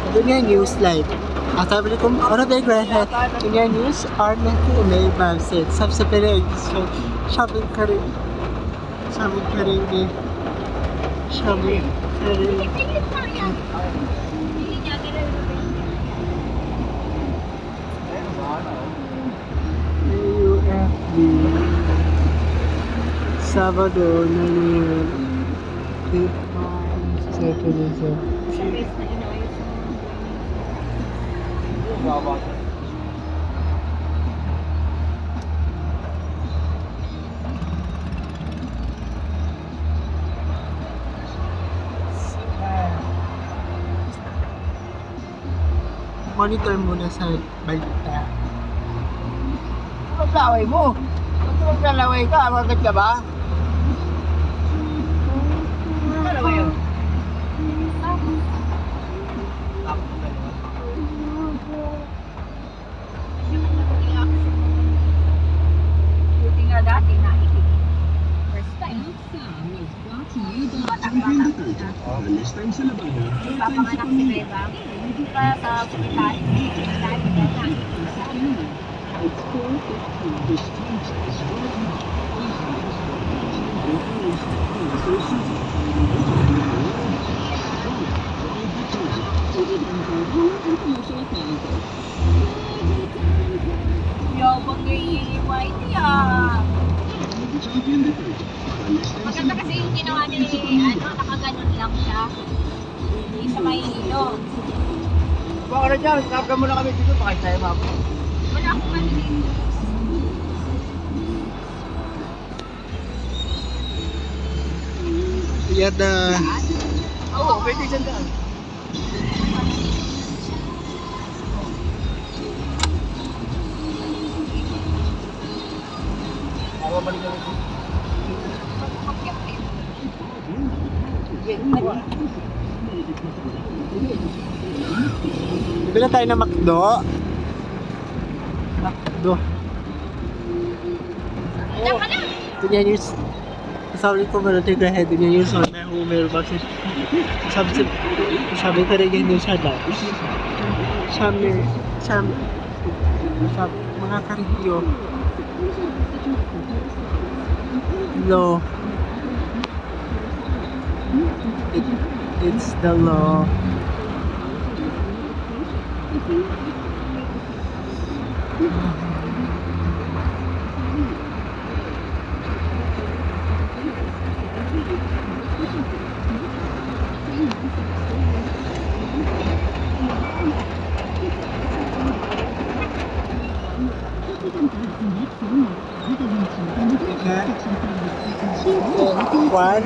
Dunia News Live. Assalamualaikum warahmatullahi wabarakatuh. Dunia News और मैं हूँ उमेर मैम से सबसे पहले शामिल करेंगे UFB Sabado Naniel Satanism. Monitor muna sa balita. Maglalaway mo. Ba't maglalaway ka? Magkat ka ba? Maglalaway yun. Buti nga dati naikip. First time. Listang sa lababo. Papanganak si Beba. Hindi pa sa hospital. Dahil na It's 4:15. The street is rolling. yabang ni Whitey Maganda kasi yung ginawa niya nakaganon lang siya. Hindi siya mahihilong. Baka na dyan, kapka mo na kami dito, pakit tayo mamo. Wala akong malilito. Yan na. Oo, pwede dyan daan. Ako balik na rin. Bibili tayo ng McDo. McDo. Dunia News. Assalamualaikum warahmatullahi wabarakatuh. Dunia News और मैं हूँ उमेर बख्श. सबसे करेंगे news headlines. Mga ka-review. Law. It's the law. Okay. One.